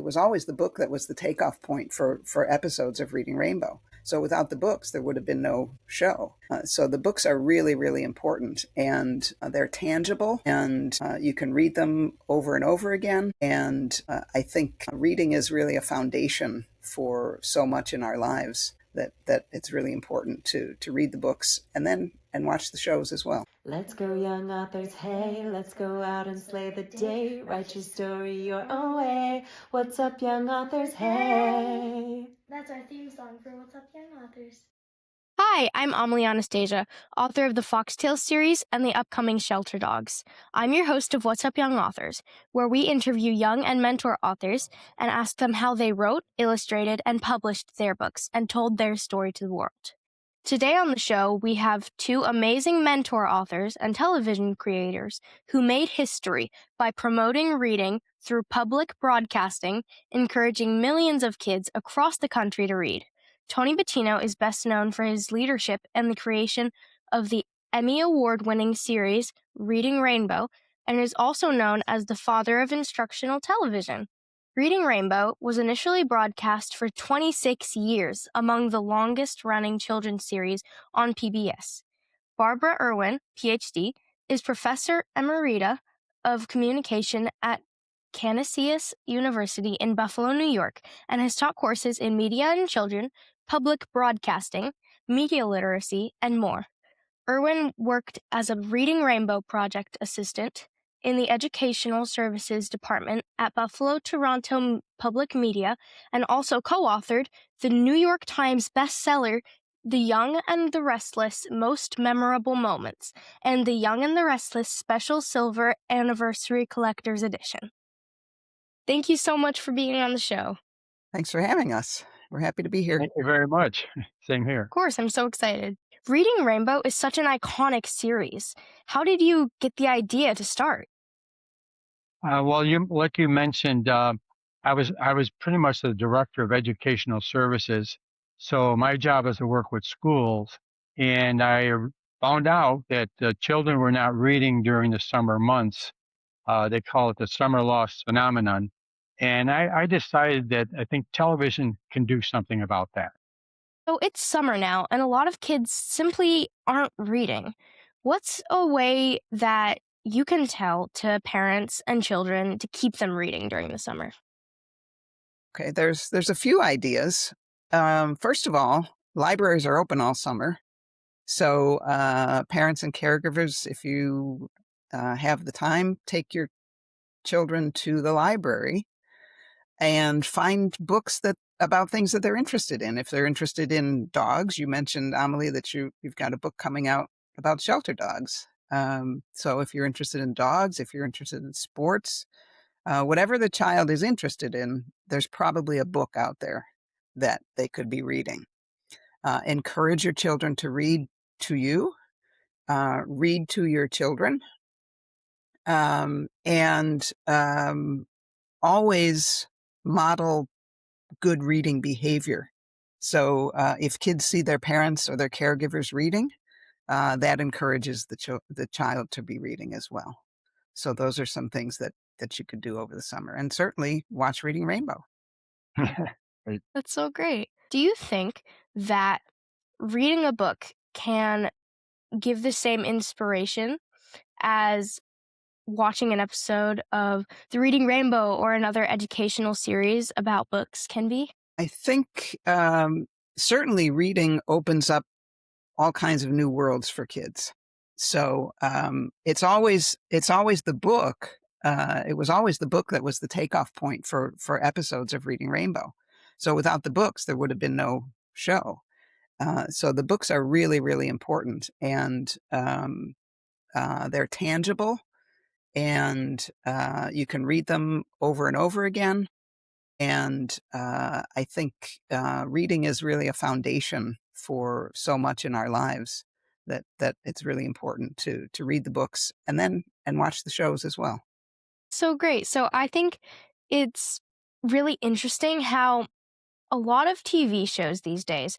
it was always the book that was the takeoff point for episodes of Reading Rainbow. So without the books, there would have been no show. So the books are really, really important, and they're tangible, and you can read them over and over again. And I think reading is really a foundation for so much in our lives that it's really important to read the books and watch the shows as well. Let's go, young authors, hey, let's go out and slay the day. Write your story your own way. What's up, young authors, hey? That's our theme song for What's Up, Young Authors. Hi, I'm Amelie Anastasia, author of the Foxtail series and the upcoming Shelter Dogs. I'm your host of What's Up, Young Authors, where we interview young and mentor authors and ask them how they wrote, illustrated, and published their books and told their story to the world. Today on the show, we have two amazing mentor authors and television creators who made history by promoting reading through public broadcasting, encouraging millions of kids across the country to read. Tony Buttino is best known for his leadership and the creation of the Emmy-award-winning series Reading Rainbow, and is also known as the father of instructional television. Reading Rainbow was initially broadcast for 26 years, among the longest-running children's series on PBS. Barbara Irwin, Ph.D., is Professor Emerita of Communication at Canisius University in Buffalo, New York, and has taught courses in media and children, public broadcasting, media literacy, and more. Irwin worked as a Reading Rainbow project assistant in the Educational Services Department at Buffalo Toronto Public Media, and also co-authored the New York Times bestseller The Young and the Restless Most Memorable Moments and The Young and the Restless Special Silver Anniversary Collector's Edition. Thank you so much for being on the show. Thanks for having us. We're happy to be here. Thank you very much. Same here. Of course, I'm so excited. Reading Rainbow is such an iconic series. How did you get the idea to start? Well, like you mentioned, I was pretty much the director of educational services. So my job is to work with schools, and I found out that the children were not reading during the summer months. They call it the summer loss phenomenon. And I decided that I think television can do something about that. So it's summer now, and a lot of kids simply aren't reading. What's a way that you can tell to parents and children to keep them reading during the summer? Okay, there's a few ideas. First of all, libraries are open all summer. So parents and caregivers, if you have the time, take your children to the library and find books about things that they're interested in. If they're interested in dogs, you mentioned, Amelie, that you've got a book coming out about shelter dogs. So if you're interested in dogs, if you're interested in sports, whatever the child is interested in, there's probably a book out there that they could be reading. Encourage your children to read to you, read to your children, and always model good reading behavior. So if kids see their parents or their caregivers reading, that encourages the child to be reading as well. So those are some things that you could do over the summer. And certainly watch Reading Rainbow. That's so great. Do you think that reading a book can give the same inspiration as watching an episode of The Reading Rainbow or another educational series about books can be? I think certainly reading opens up all kinds of new worlds for kids. So it's always the book. It was always the book that was the takeoff point for episodes of Reading Rainbow. So without the books, there would have been no show. So the books are really, really important, and they're tangible, and you can read them over and over again. And I think reading is really a foundation for so much in our lives that it's really important to read the books and watch the shows as well. So great. So I think it's really interesting how a lot of TV shows these days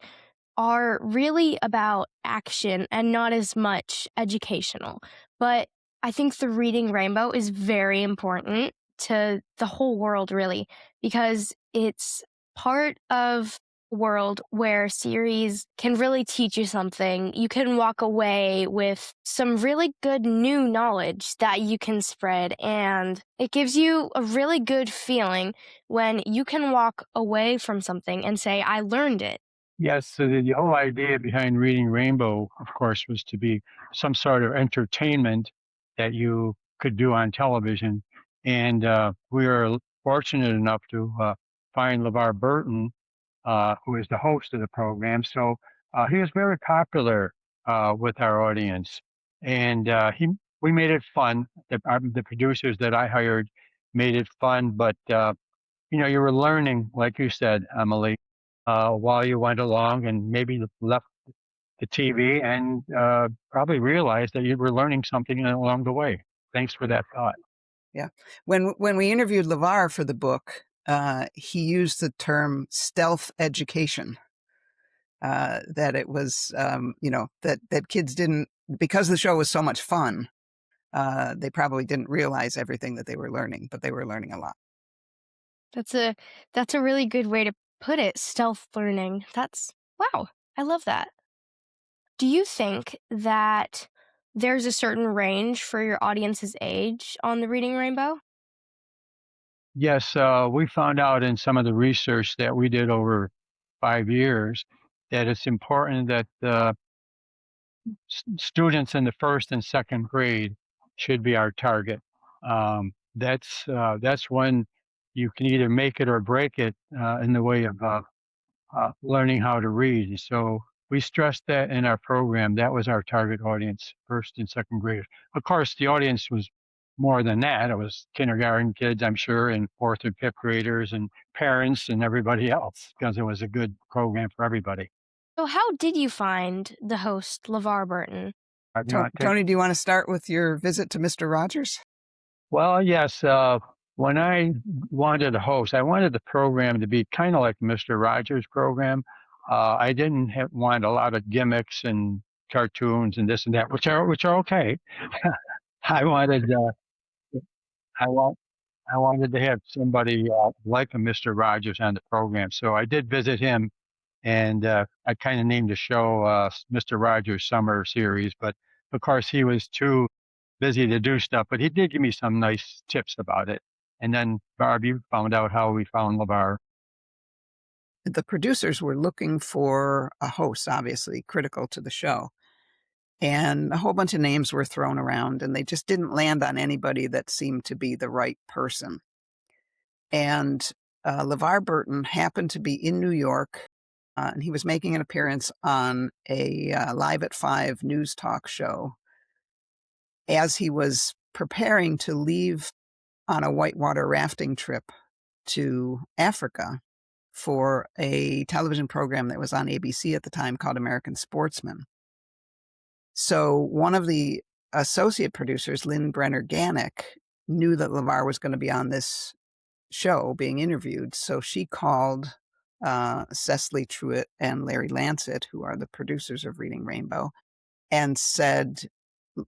are really about action and not as much educational. But I think the Reading Rainbow is very important to the whole world, really, because it's part of a world where series can really teach you something. You can walk away with some really good new knowledge that you can spread, and it gives you a really good feeling when you can walk away from something and say, I learned it. Yes, so the whole idea behind Reading Rainbow, of course, was to be some sort of entertainment that you could do on television. And we were fortunate enough to find LeVar Burton, who is the host of the program. So he was very popular with our audience. And we made it fun. The producers that I hired made it fun, but you were learning, like you said, Emily, while you went along, and maybe left the TV and probably realized that you were learning something along the way. Thanks for that thought. Yeah. When we interviewed LeVar for the book, he used the term stealth education. That it was, that kids didn't, because the show was so much fun, they probably didn't realize everything that they were learning, but they were learning a lot. That's a really good way to put it, stealth learning. Wow, I love that. Do you think that there's a certain range for your audience's age on the Reading Rainbow? Yes, we found out in some of the research that we did over 5 years that it's important that students in the first and second grade should be our target. That's when you can either make it or break it in the way of learning how to read. So we stressed that in our program. That was our target audience, first and second graders. Of course, the audience was more than that. It was kindergarten kids, I'm sure, and fourth and fifth graders and parents and everybody else, because it was a good program for everybody. So how did you find the host, LeVar Burton? Tony, do you want to start with your visit to Mr. Rogers? Well, yes. When I wanted a host, I wanted the program to be kind of like Mr. Rogers' program. I didn't want a lot of gimmicks and cartoons and this and that, which are okay. I wanted I want I wanted to have somebody like a Mr. Rogers on the program. So I did visit him, and I kind of named the show Mr. Rogers Summer Series. But of course, he was too busy to do stuff. But he did give me some nice tips about it. And then, Barb, you found out how we found LeVar. The producers were looking for a host, obviously critical to the show. And a whole bunch of names were thrown around, and they just didn't land on anybody that seemed to be the right person. And LeVar Burton happened to be in New York, and he was making an appearance on a Live at 5 news talk show as he was preparing to leave on a whitewater rafting trip to Africa for a television program that was on ABC at the time called American Sportsman. So one of the associate producers, Lynn Brenner Gannick, knew that LeVar was going to be on this show being interviewed. So she called Cecily Truitt and Larry Lancet, who are the producers of Reading Rainbow, and said,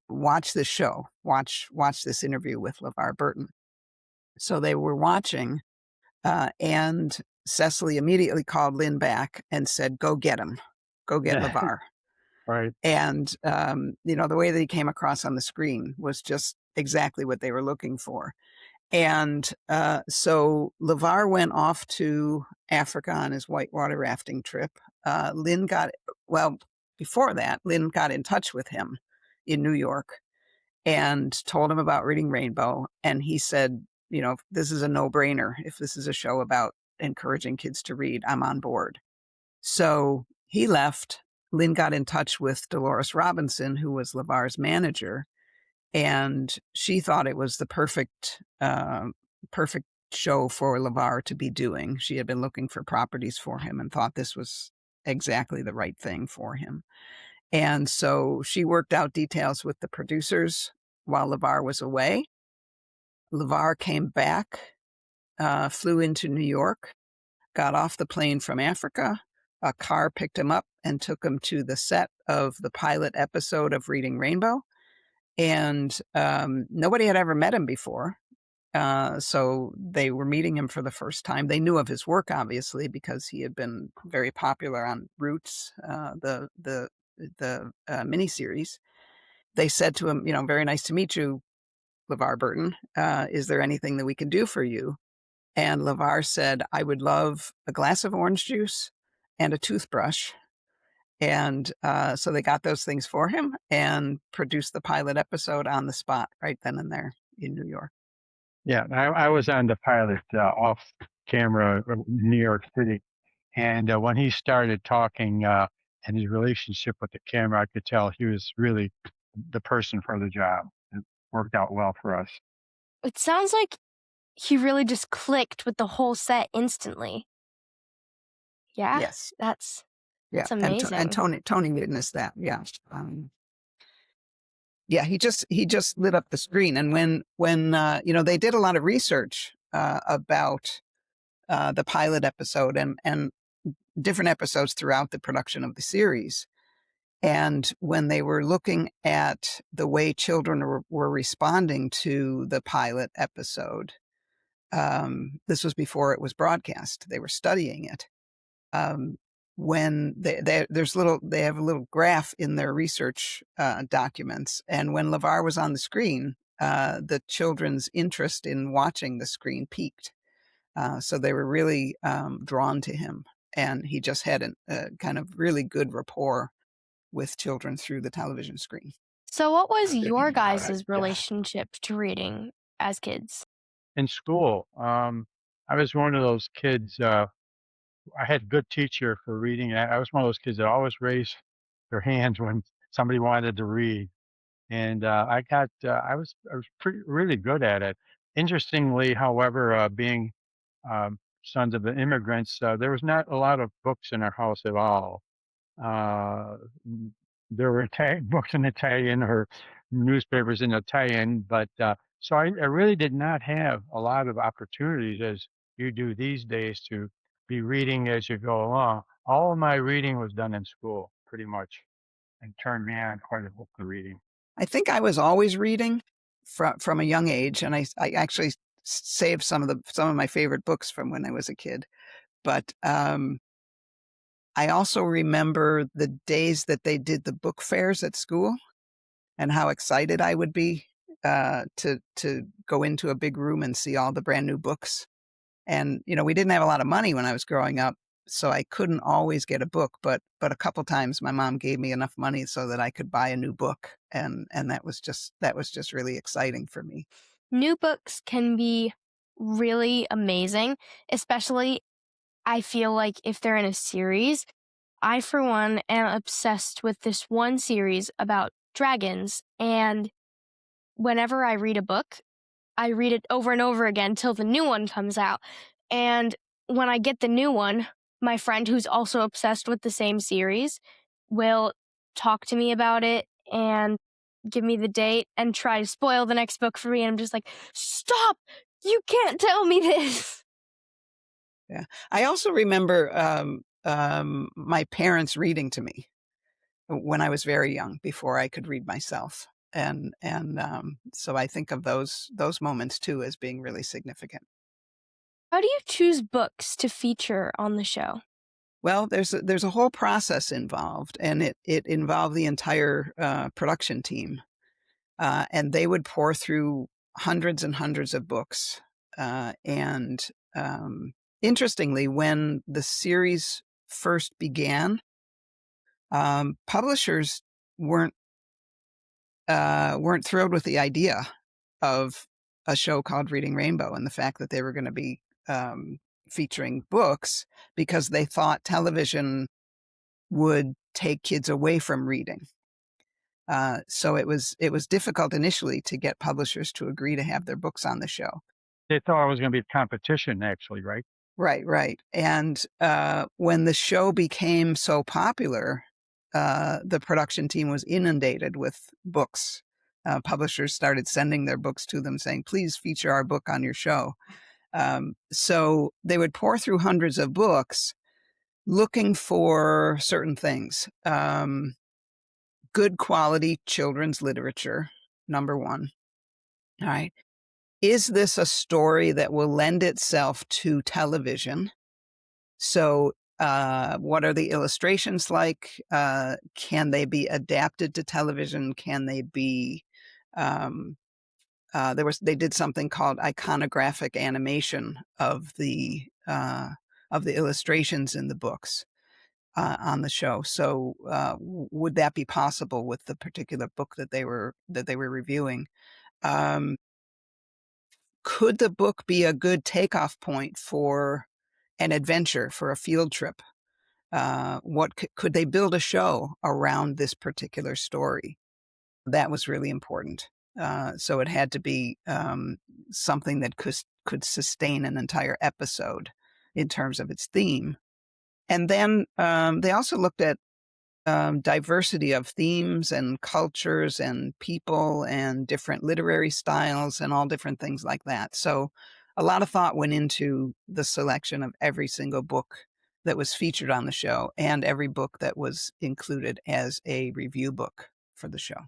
watch this show, watch this interview with LeVar Burton. So they were watching, and Cecily immediately called Lynn back and said, go get him, go get LeVar. Right. And, the way that he came across on the screen was just exactly what they were looking for. And so LeVar went off to Africa on his whitewater rafting trip. Before that, Lynn got in touch with him in New York and told him about Reading Rainbow. And he said, this is a no-brainer. If this is a show about encouraging kids to read, I'm on board. So he left. Lynn got in touch with Dolores Robinson, who was LeVar's manager, and she thought it was the perfect show for LeVar to be doing. She had been looking for properties for him and thought this was exactly the right thing for him. And so she worked out details with the producers while LeVar was away. LeVar came back, flew into New York, got off the plane from Africa. A car picked him up and took him to the set of the pilot episode of Reading Rainbow. And nobody had ever met him before. So they were meeting him for the first time. They knew of his work, obviously, because he had been very popular on Roots, the miniseries. They said to him, very nice to meet you, LeVar Burton. Is there anything that we can do for you? And LeVar said, I would love a glass of orange juice and a toothbrush. And so they got those things for him and produced the pilot episode on the spot right then and there in New York. Yeah, I was on the pilot off camera in New York City. And when he started talking and his relationship with the camera, I could tell he was really the person for the job. It worked out well for us. It sounds like he really just clicked with the whole set instantly. Yeah, Yes. that's Yeah. amazing. And Tony witnessed that. Yeah. Yeah, he just lit up the screen. And when they did a lot of research about the pilot episode and different episodes throughout the production of the series. And when they were looking at the way children were responding to the pilot episode, this was before it was broadcast. They were studying it. When they have a little graph in their research documents, and when LeVar was on the screen, the children's interest in watching the screen peaked. So they were really drawn to him, and he just had a kind of really good rapport with children through the television screen. So what was your guys' relationship to reading as kids? In school, I was one of those kids. I had a good teacher for reading. I was one of those kids that always raised their hands when somebody wanted to read, and I was really good at it. Interestingly, however, being sons of the immigrants, there was not a lot of books in our house at all. Uh, there were books in Italian or newspapers in Italian, but so I really did not have a lot of opportunities as you do these days to be reading as you go along. All of my reading was done in school, pretty much, and turned me on quite a bit to reading. I think I was always reading from a young age, and I actually saved some of my favorite books from when I was a kid. But I also remember the days that they did the book fairs at school, and how excited I would be to go into a big room and see all the brand new books. And we didn't have a lot of money when I was growing up, so I couldn't always get a book. But a couple times, my mom gave me enough money so that I could buy a new book, and that was just really exciting for me. New books can be really amazing, especially I feel like if they're in a series. I, for one, am obsessed with this one series about dragons, and whenever I read a book, I read it over and over again till the new one comes out. And when I get the new one, my friend who's also obsessed with the same series will talk to me about it and give me the date and try to spoil the next book for me. And I'm just like, stop! You can't tell me this! Yeah. I also remember my parents reading to me when I was very young, before I could read myself. And so I think of those moments too as being really significant. How do you choose books to feature on the show? Well, there's a whole process involved, and it involved the entire production team, and they would pour through hundreds and hundreds of books. And interestingly, when the series first began, publishers weren't thrilled with the idea of a show called Reading Rainbow and the fact that they were going to be featuring books, because they thought television would take kids away from reading. So it was difficult initially to get publishers to agree to have their books on the show. They thought it was going to be a competition, actually, right? Right. And when the show became so popular, the production team was inundated with books. Publishers started sending their books to them saying, please feature our book on your show. So they would pour through hundreds of books looking for certain things. Good quality children's literature, number one. All right. is this a story that will lend itself to television? So what are the illustrations like? Can they be adapted to television? Can they be they did something called iconographic animation of the illustrations in the books on the show. So would that be possible with the particular book that they were reviewing? Could the book be a good takeoff point for an adventure, for a field trip? What could they build a show around this particular story? That was really important. So it had to be something that could sustain an entire episode in terms of its theme. And then they also looked at diversity of themes and cultures and people and different literary styles and all different things like that. So a lot of thought went into the selection of every single book that was featured on the show and every book that was included as a review book for the show.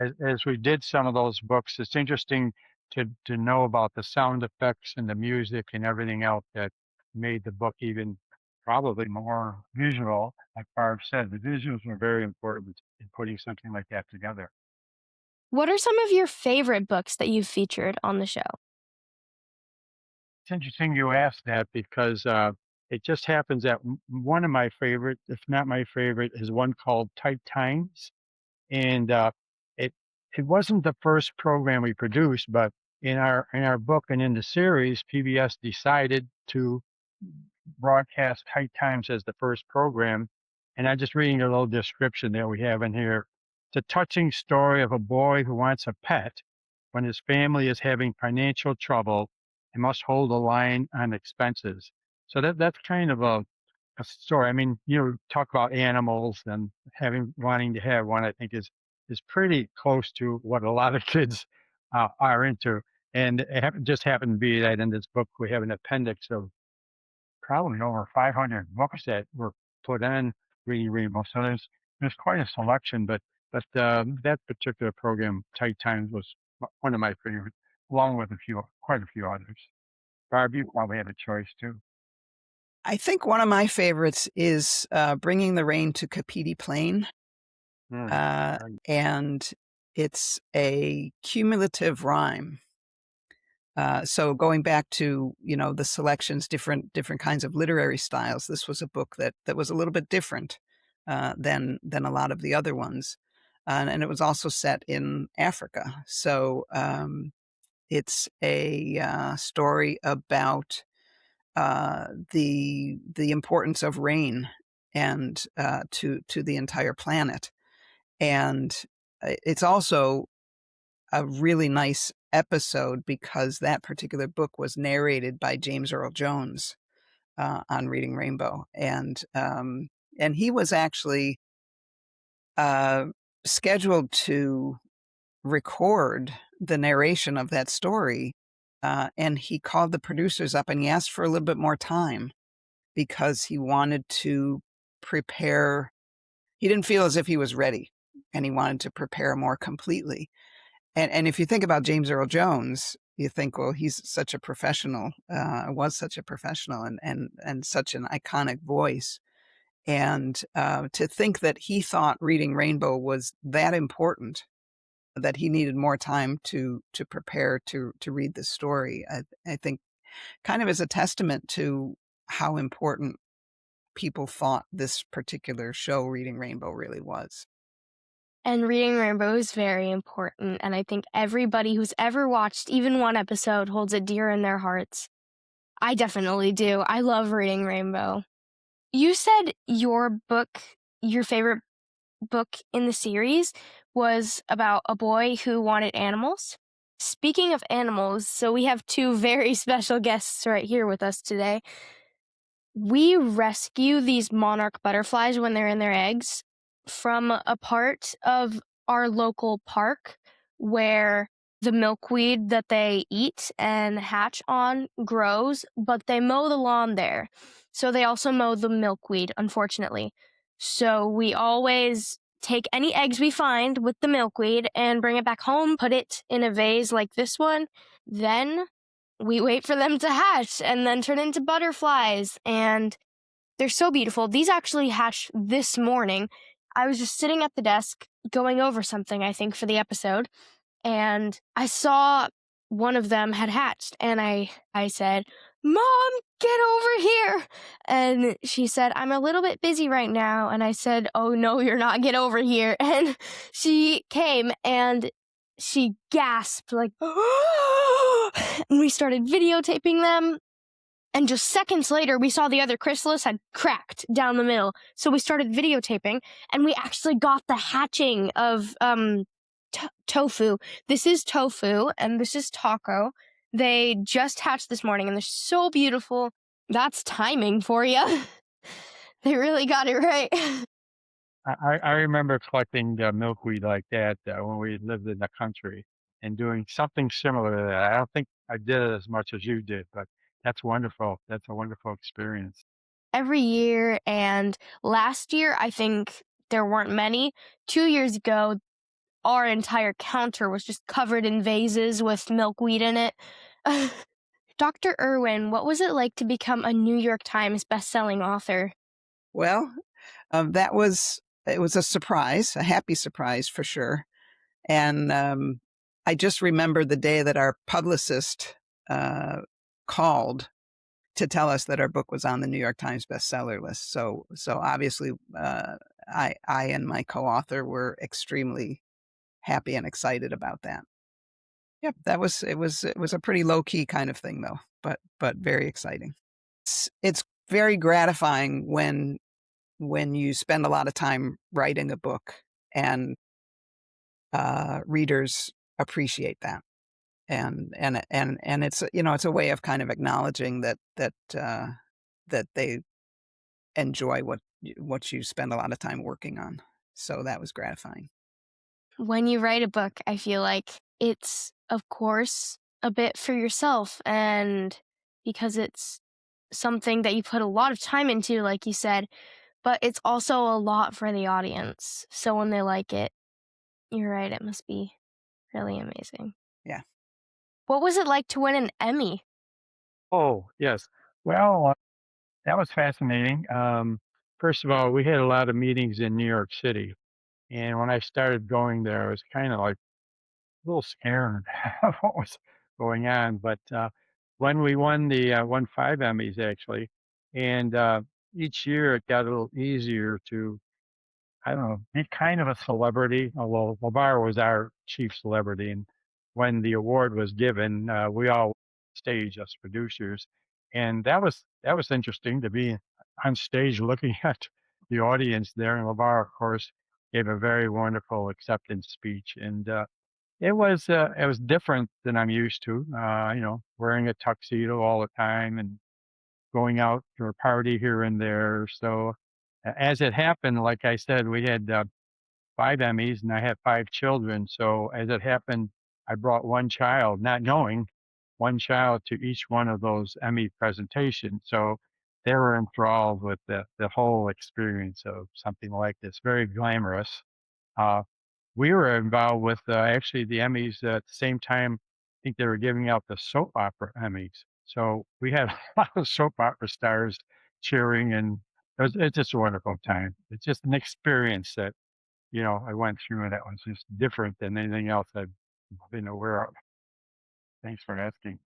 As we did some of those books, it's interesting to know about the sound effects and the music and everything else that made the book even probably more visual. Like Barb said, the visuals were very important in putting something like that together. What are some of your favorite books that you've featured on the show? It's interesting you asked that because it just happens that one of my favorite, if not my favorite, is one called Tight Times. And it it wasn't the first program we produced, but in our book and in the series, PBS decided to broadcast Tight Times as the first program. And I'm just reading a little description that we have in here. It's a touching story of a boy who wants a pet when his family is having financial trouble and must hold the line on expenses. So that's kind of a story. I mean, talk about animals and wanting to have one, I think is pretty close to what a lot of kids are into. And it just happened to be that in this book, we have an appendix of probably over 500 books that were put in Reading Rainbow. So there's quite a selection, but that particular program, Tight Times, was one of my favorites, along with quite a few others. Barb, you probably have a choice too. I think one of my favorites is Bringing the Rain to Kapiti Plain. Right. And it's a cumulative rhyme. So going back to, the selections, different kinds of literary styles, this was a book that was a little bit different than a lot of the other ones. And it was also set in Africa. So it's a story about the importance of rain and to the entire planet. And it's also a really nice episode because that particular book was narrated by James Earl Jones on Reading Rainbow. And he was actually scheduled to record the narration of that story. And he called the producers up and he asked for a little bit more time because he wanted to prepare. He didn't feel as if he was ready and he wanted to prepare more completely. And if you think about James Earl Jones, you think, well, he's such a professional, was such a professional and such an iconic voice. And to think that he thought Reading Rainbow was that important, that he needed more time to prepare to read the story, I think kind of is a testament to how important people thought this particular show, Reading Rainbow, really was. And Reading Rainbow is very important, and I think everybody who's ever watched even one episode holds it dear in their hearts. I definitely do. I love Reading Rainbow. You said your favorite book in the series was about a boy who wanted animals. Speaking of animals, so we have two very special guests right here with us today. We rescue these monarch butterflies when they're in their eggs from a part of our local park where the milkweed that they eat and hatch on grows, but they mow the lawn there. So they also mow the milkweed, unfortunately. So we always take any eggs we find with the milkweed and bring it back home, put it in a vase like this one, then we wait for them to hatch and then turn into butterflies. And they're so beautiful. These actually hatched this morning. I was just sitting at the desk going over something, I think, for the episode, and I saw one of them had hatched, and I said, "Mom, get over here." And she said, "I'm a little bit busy right now." And I said, "Oh, no, you're not. Get over here." And she came and she gasped like, and we started videotaping them. And just seconds later, we saw the other chrysalis had cracked down the middle. So we started videotaping, and we actually got the hatching of tofu. This is tofu, and this is taco. They just hatched this morning, and they're so beautiful. That's timing for you. They really got it right. I remember collecting milkweed like that when we lived in the country and doing something similar to that. I don't think I did it as much as you did, but that's wonderful. That's a wonderful experience. Every year, and last year, I think there weren't many. 2 years ago, our entire counter was just covered in vases with milkweed in it. Dr. Irwin, what was it like to become a New York Times bestselling author? Well, it was a surprise, a happy surprise for sure. And I just remember the day that our publicist called to tell us that our book was on the New York Times bestseller list. So obviously, I and my co-author were extremely happy and excited about that. Yep, it was a pretty low key kind of thing though, but very exciting. It's very gratifying when you spend a lot of time writing a book and readers appreciate that. And it's, it's a way of kind of acknowledging that they enjoy what you spend a lot of time working on. So that was gratifying. When you write a book, I feel like it's, of course, a bit for yourself, and because it's something that you put a lot of time into, like you said, but it's also a lot for the audience. So when they like it, you're right, it must be really amazing. Yeah. What was it like to win an Emmy? Oh, yes. Well, that was fascinating. First of all, we had a lot of meetings in New York City. And when I started going there, I was kind of like a little scared of what was going on. But when we won 5 Emmys actually, and each year it got a little easier to, I don't know, be kind of a celebrity. Although LeVar was our chief celebrity, and when the award was given, we all stage as producers, and that was interesting to be on stage looking at the audience there. And LeVar, of course, gave a very wonderful acceptance speech, and it was different than I'm used to. Wearing a tuxedo all the time and going out to a party here and there. So as it happened, like I said, we had 5 Emmys and I had 5 children. So as it happened, I brought one child, not knowing, one child to each one of those Emmy presentations. So they were enthralled with the whole experience of something like this, very glamorous. Uh, we were involved with actually the Emmys at the same time. I think they were giving out the soap opera Emmys. So we had a lot of soap opera stars cheering, and it's just a wonderful time. It's just an experience that, I went through, and that was just different than anything else I've been aware of. Thanks for asking.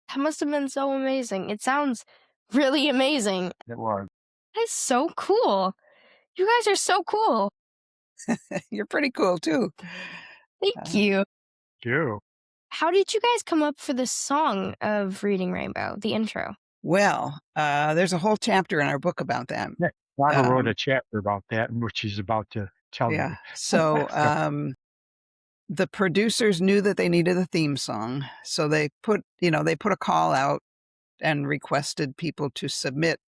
That must have been so amazing. It sounds really amazing. It was. That's so cool. You guys are so cool. You're pretty cool too. Thank you. You. How did you guys come up for the song of Reading Rainbow, the intro? Well, there's a whole chapter in our book about that. Yeah, Barbara wrote a chapter about that, which she's about to tell you. Yeah. So the producers knew that they needed a theme song, so they put a call out and requested people to submit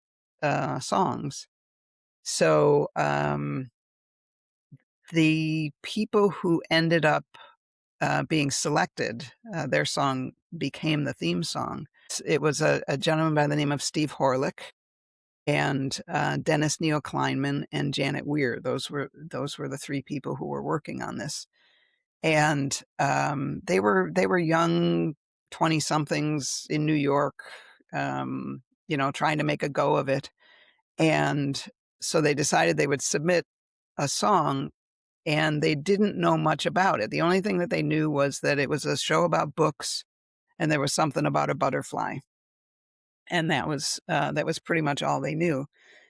songs. So the people who ended up being selected, their song became the theme song. It was a gentleman by the name of Steve Horlick and Dennis Neil Kleinman and Janet Weir. Those were the 3 people who were working on this. And they were young 20-somethings in New York, trying to make a go of it. And so they decided they would submit a song, and they didn't know much about it. The only thing that they knew was that it was a show about books, and there was something about a butterfly. And that was pretty much all they knew.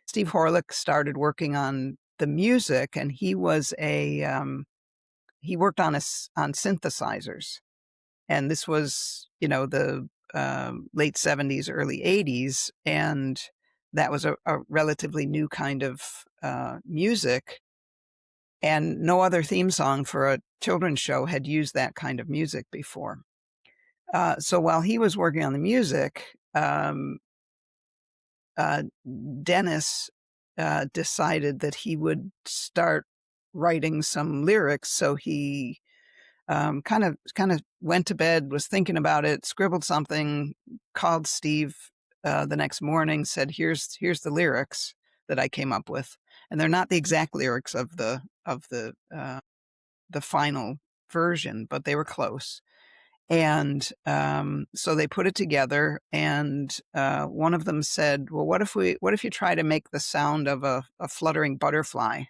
Steve Horlick started working on the music, and he was he worked on synthesizers. And this was, the late 70s, early 80s. And that was a relatively new kind of music. And no other theme song for a children's show had used that kind of music before. So while he was working on the music, Dennis decided that he would start writing some lyrics. So he kind of went to bed, was thinking about it, scribbled something, called Steve the next morning, said, "Here's the lyrics that I came up with," and they're not the exact lyrics of the final version, but they were close. And so they put it together, and one of them said, "Well, what if you try to make the sound of a fluttering butterfly?"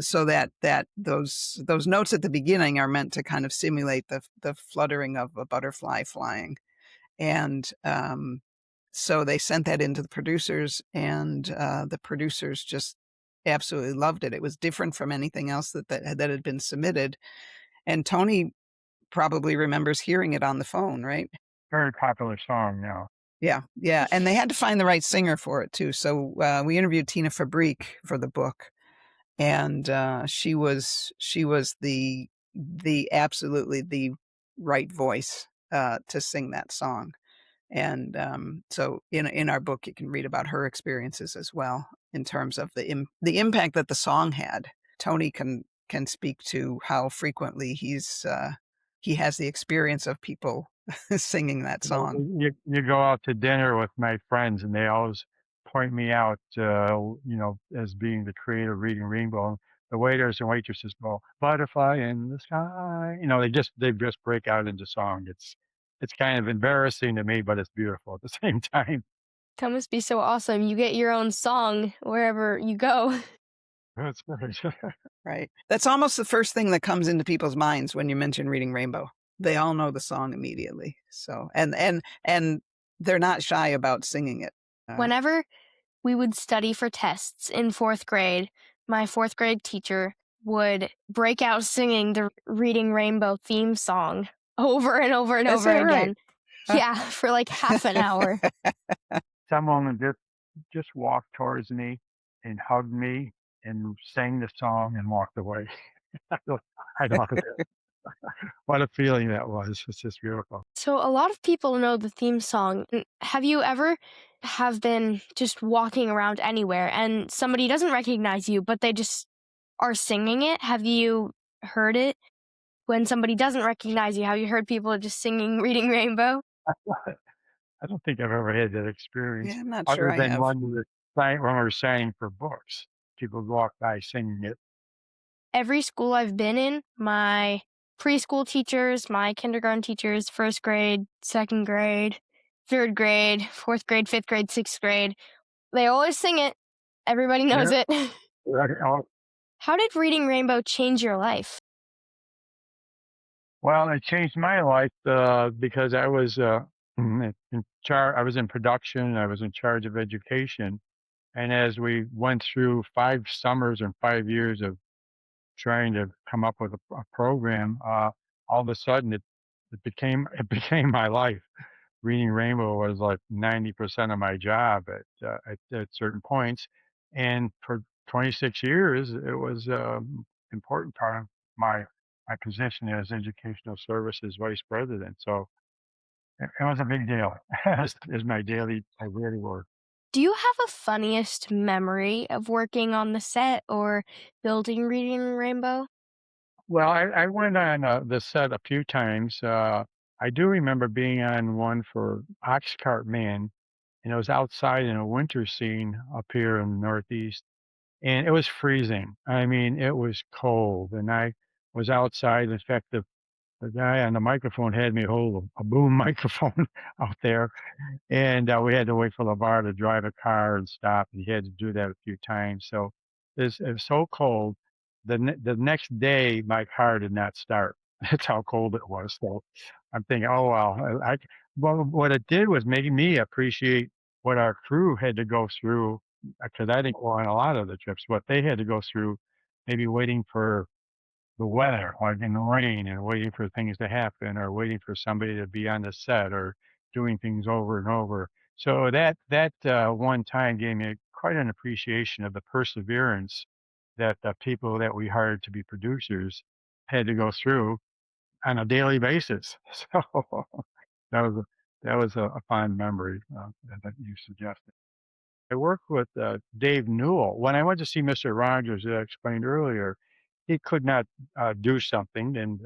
So that those notes at the beginning are meant to kind of simulate the fluttering of a butterfly flying. And so they sent that into the producers, and the producers just absolutely loved it. It was different from anything else that had been submitted. And Tony probably remembers hearing it on the phone, right? Very popular song now. Yeah. And they had to find the right singer for it too. So we interviewed Tina Fabrique for the book, and she was the absolutely the right voice to sing that song. And so in our book, you can read about her experiences as well in terms of the impact that the song had. Tony can speak to how frequently he has the experience of people singing that song. You go out to dinner with my friends, and they always point me out, as being the creator of Reading Rainbow. The waiters and waitresses go, "Butterfly in the sky." They just break out into song. It's kind of embarrassing to me, but it's beautiful at the same time. That must be so awesome. You get your own song wherever you go. That's great. Right. That's almost the first thing that comes into people's minds when you mention Reading Rainbow. They all know the song immediately. So, and they're not shy about singing it. Whenever we would study for tests in fourth grade, my fourth grade teacher would break out singing the Reading Rainbow theme song over and over and Is over that right? again. Yeah, for like half an hour. Someone just walked towards me and hugged me and sang the song and walked away. I loved it. What a feeling that was. It's just beautiful. So a lot of people know the theme song. Have you ever have been just walking around anywhere and somebody doesn't recognize you, but they just are singing it? Have you heard it? When somebody doesn't recognize you, have you heard people just singing Reading Rainbow? I don't think I've ever had that experience Yeah, I'm not sure other I than have. when we were signing for books. People walk by singing it. Every school I've been in, my preschool teachers, my kindergarten teachers, first grade, second grade, third grade, fourth grade, fifth grade, sixth grade, they always sing it. Everybody knows Yeah. it. Oh, How did Reading Rainbow change your life? well, it changed my life because I was in charge. I was in production. I was in charge of education. And as we went through 5 summers and 5 years of trying to come up with a program, all of a sudden it became my life. Reading Rainbow was like 90% of my job at certain points, and for 26 years, it was important part of my position as educational services vice president. So it was a big deal. As my daily work. Do you have a funniest memory of working on the set or building Reading Rainbow? Well, I went on the set a few times. I do remember being on one for Oxcart Man, and it was outside in a winter scene up here in the Northeast, and it was freezing. I mean, it was cold, and was outside. In fact, the guy on the microphone had me hold a boom microphone out there, and we had to wait for LeVar to drive a car and stop, and he had to do that a few times. So it was so cold. The next day, my car did not start. That's how cold it was. So I'm thinking, oh well, well, what it did was making me appreciate what our crew had to go through, because I didn't go on a lot of the trips, what they had to go through, maybe waiting for the weather, like in the rain, and waiting for things to happen, or waiting for somebody to be on the set, or doing things over and over. So that one time gave me quite an appreciation of the perseverance that the people that we hired to be producers had to go through on a daily basis. So that was a fond memory that you suggested. I worked with Dave Newell. When I went to see Mr. Rogers, as I explained earlier, he could not do something, and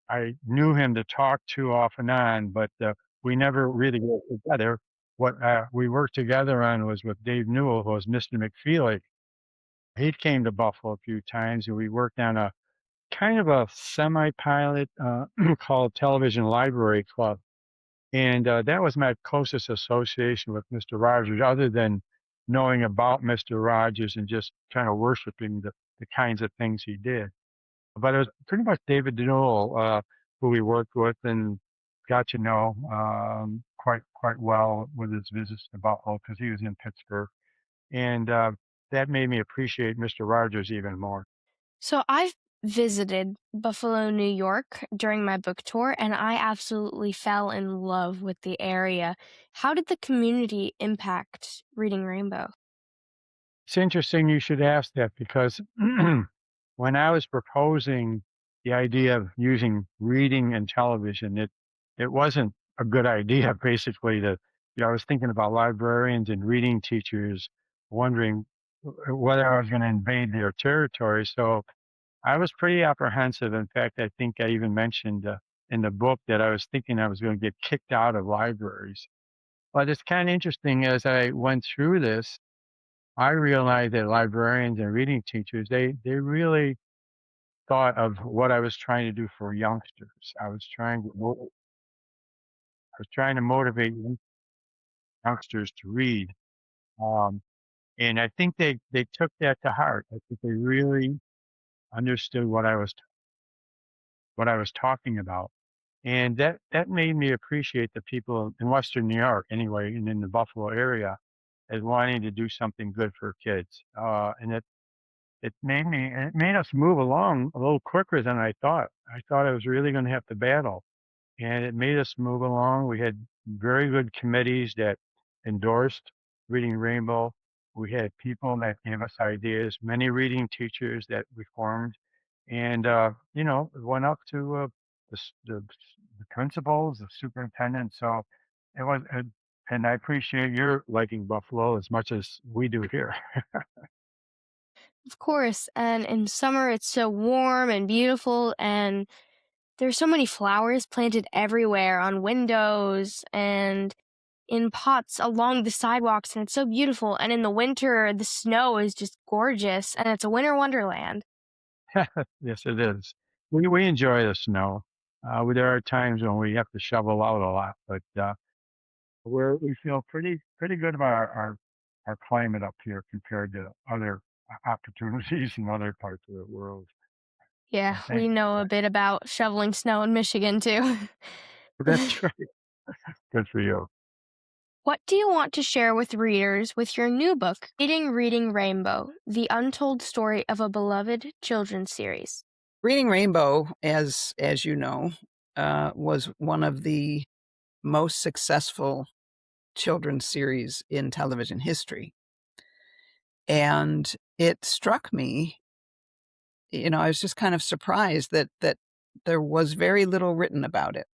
I knew him to talk to off and on, but we never really worked together. What we worked together on was with Dave Newell, who was Mr. McFeely. He came to Buffalo a few times, and we worked on a kind of a semi-pilot called Television Library Club. And that was my closest association with Mr. Rogers, other than knowing about Mr. Rogers and just kind of worshiping the kinds of things he did. But it was pretty much David Newell who we worked with and got to know quite well with his visits to Buffalo, because he was in Pittsburgh. And that made me appreciate Mr. Rogers even more. So I've visited Buffalo, New York during my book tour, and I absolutely fell in love with the area. How did the community impact Reading Rainbow? It's interesting you should ask that, because when I was proposing the idea of using reading and television, it wasn't a good idea. Basically, I was thinking about librarians and reading teachers, wondering whether I was going to invade their territory. So I was pretty apprehensive. In fact, I think I even mentioned in the book that I was thinking I was going to get kicked out of libraries. But it's kind of interesting, as I went through this, I realized that librarians and reading teachers, they really thought of what I was trying to do for youngsters. I was trying to motivate youngsters to read, um, and I think they took that to heart. I think they really understood what I was talking about, and that made me appreciate the people in Western New York, anyway, and in the Buffalo area, as wanting to do something good for kids. And it made us move along a little quicker than I thought. I thought I was really going to have to battle, and it made us move along. We had very good committees that endorsed Reading Rainbow. We had people that gave us ideas, many reading teachers that we formed, and it went up to the principals, the superintendent. So it was, and I appreciate your liking Buffalo as much as we do here. Of course, and in summer it's so warm and beautiful, and there's so many flowers planted everywhere on windows and in pots along the sidewalks, and it's so beautiful. And in the winter, the snow is just gorgeous, and it's a winter wonderland. Yes, it is. We enjoy the snow. There are times when we have to shovel out a lot, but we feel pretty good about our climate up here compared to other opportunities in other parts of the world. Yeah, So we thank you know for a that. bit about shoveling snow in Michigan too. That's right. Good for you. What do you want to share with readers with your new book, Reading Rainbow, The Untold Story of a Beloved Children's Series? Reading Rainbow, as you know, was one of the most successful children's series in television history. And it struck me, I was just kind of surprised that there was very little written about it.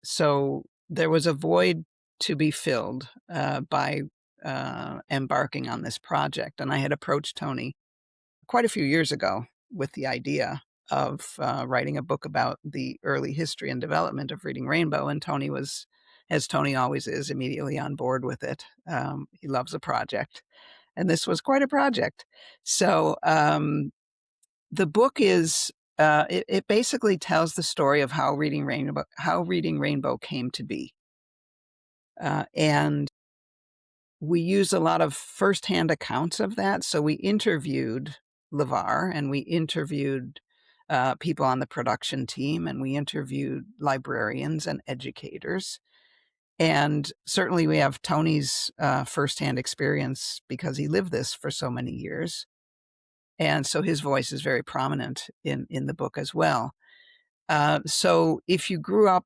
So there was a void to be filled by embarking on this project. And I had approached Tony quite a few years ago with the idea of writing a book about the early history and development of Reading Rainbow. And Tony was, as Tony always is, immediately on board with it. He loves a project. And this was quite a project. So the book is it basically tells the story of how Reading Rainbow came to be. And we use a lot of firsthand accounts of that. So we interviewed LeVar, and we interviewed people on the production team, and we interviewed librarians and educators. And certainly we have Tony's firsthand experience because he lived this for so many years. And so his voice is very prominent in the book as well. So if you grew up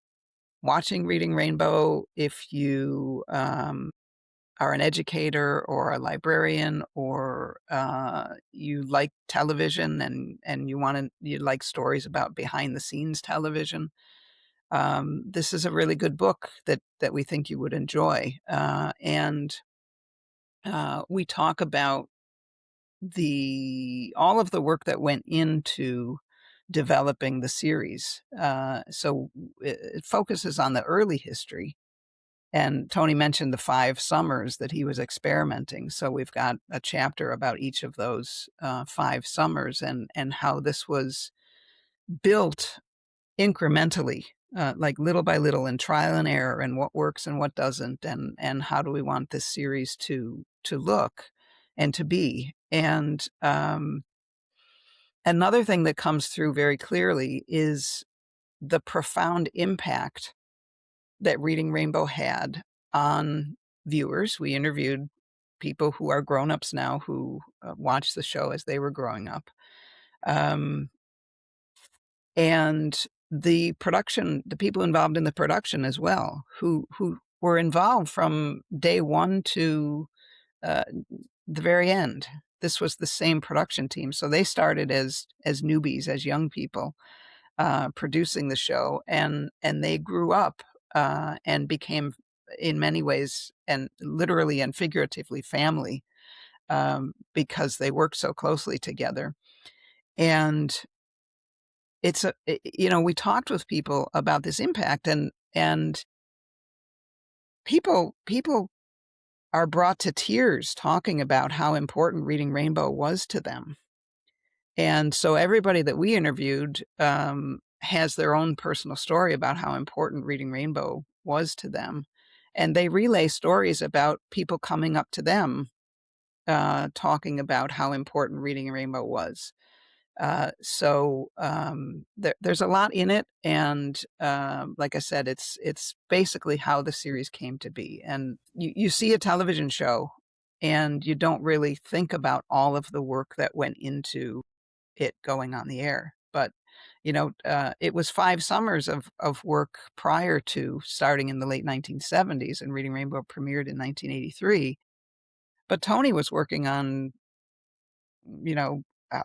watching Reading Rainbow, if you are an educator or a librarian, or you like television and you like stories about behind the scenes television, this is a really good book that we think you would enjoy. And we talk about all of the work that went into developing the series. So it focuses on the early history. And Tony mentioned the 5 summers that he was experimenting. So we've got a chapter about each of those 5 summers and how this was built incrementally, like little by little, and trial and error, and what works and what doesn't, and how do we want this series to look and to be. And another thing that comes through very clearly is the profound impact that Reading Rainbow had on viewers. We interviewed people who are grown-ups now who watched the show as they were growing up. And the people involved in the production as well, who were involved from day one to the very end. This was the same production team. So they started as newbies, as young people, producing the show, and they grew up and became, in many ways, and literally and figuratively, family, because they worked so closely together. And we talked with people about this impact, and people are brought to tears talking about how important Reading Rainbow was to them. And so everybody that we interviewed has their own personal story about how important Reading Rainbow was to them. And they relay stories about people coming up to them talking about how important Reading Rainbow was. There's a lot in it. And like I said, it's basically how the series came to be. And you see a television show and you don't really think about all of the work that went into it going on the air. But, it was 5 summers of work prior to starting in the late 1970s, and Reading Rainbow premiered in 1983. But Tony was working on,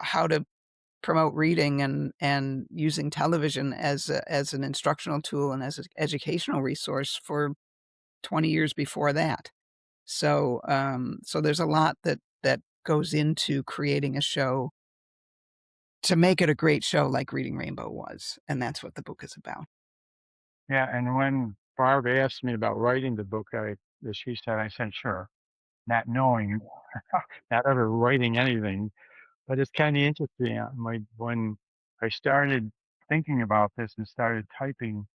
how to promote reading and using television as an instructional tool and as an educational resource for 20 years before that. So there's a lot that goes into creating a show to make it a great show like Reading Rainbow was, and that's what the book is about. Yeah, and when Barb asked me about writing the book, she said, I said, sure, not knowing, not ever writing anything. But it's kind of interesting. When I started thinking about this and started typing,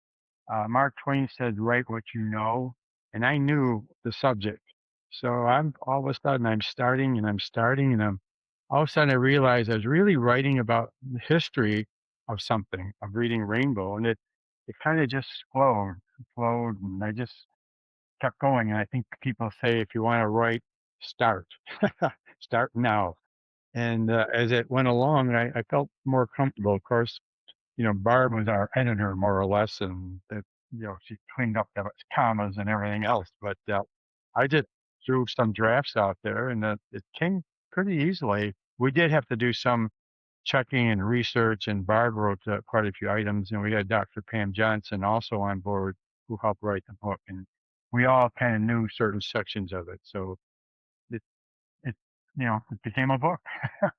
Mark Twain said, "Write what you know," and I knew the subject. So I'm all of a sudden I'm starting and I'm starting and I'm all of a sudden I realized I was really writing about the history of something, of Reading Rainbow, and it kind of just flowed, and I just kept going. And I think people say if you want to write, start, start now. And as it went along, I felt more comfortable. Of course, Barb was our editor more or less, and she cleaned up the commas and everything else. But I just threw some drafts out there, and it came pretty easily. We did have to do some checking and research, and Barb wrote quite a few items, and we had Dr. Pam Johnson also on board who helped write the book, and we all kind of knew certain sections of it. So it it it became a book.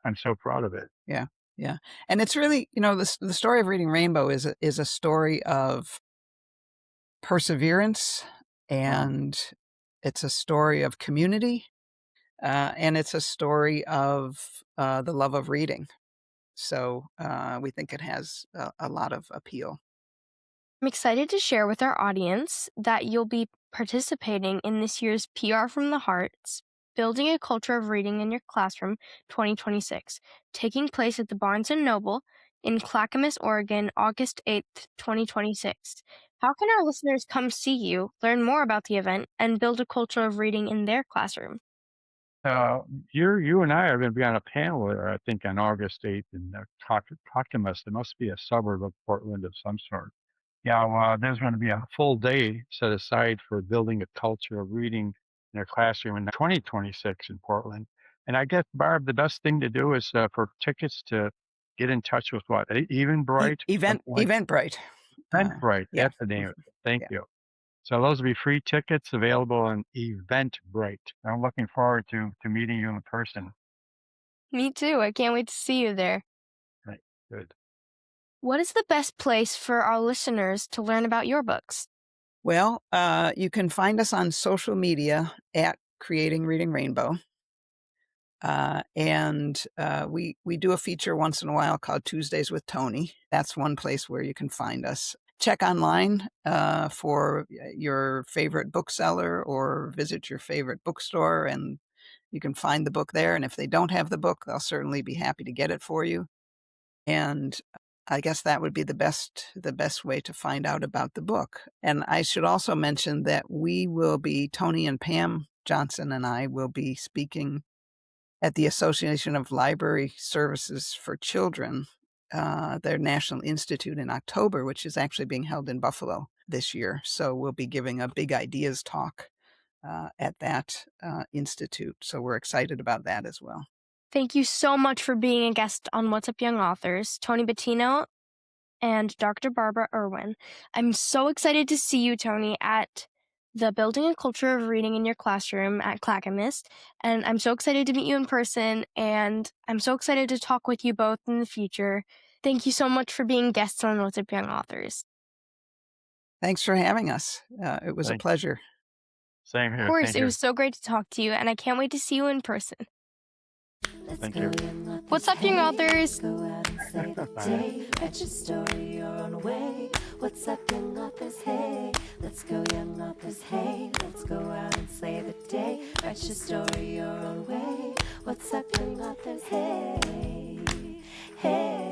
I'm so proud of it. Yeah, yeah. And it's really, the story of Reading Rainbow is a story of perseverance, and it's a story of community, and it's a story of the love of reading. So we think it has a lot of appeal. I'm excited to share with our audience that you'll be participating in this year's PR from the Heart's Building a Culture of Reading in Your Classroom 2026, taking place at the Barnes & Noble in Clackamas, Oregon, August 8th, 2026. How can our listeners come see you, learn more about the event, and build a culture of reading in their classroom? You and I are going to be on a panel there, I think, on August 8th in Clackamas. There must be a suburb of Portland of some sort. Yeah, there's going to be a full day set aside for building a culture of reading in their classroom in 2026 in Portland. And I guess, Barb, the best thing to do is for tickets to get in touch with what? Eventbrite? Something like Eventbrite. Eventbrite. Yeah. That's the name of it. Thank Yeah. you. So those will be free tickets available on Eventbrite. I'm looking forward to meeting you in person. Me too. I can't wait to see you there. Right. Good. What is the best place for our listeners to learn about your books? Well, you can find us on social media at Creating Reading Rainbow. And we do a feature once in a while called Tuesdays with Tony. That's one place where you can find us. Check online for your favorite bookseller or visit your favorite bookstore, and you can find the book there. And if they don't have the book, they'll certainly be happy to get it for you. And I guess that would be the best way to find out about the book. And I should also mention that Tony and Pam Johnson and I will be speaking at the Association of Library Services for Children, their National Institute in October, which is actually being held in Buffalo this year. So we'll be giving a big ideas talk at that institute. So we're excited about that as well. Thank you so much for being a guest on What's Up Young Authors, Tony Buttino and Dr. Barbara Irwin. I'm so excited to see you, Tony, at the Building a Culture of Reading in Your Classroom at Clackamas, and I'm so excited to meet you in person, and I'm so excited to talk with you both in the future. Thank you so much for being guests on What's Up Young Authors. Thanks for having us. It was a pleasure. Same here. Of course, Thank it you. was so great to talk to you, and I can't wait to see you in person. Thank you. What's up, young authors? Go out and slay the day. Write your story your own way. What's up, young authors? Hey, let's go, young authors. Hey, let's go out and slay the day. Write your story your own way. What's up, young authors? Hey, hey.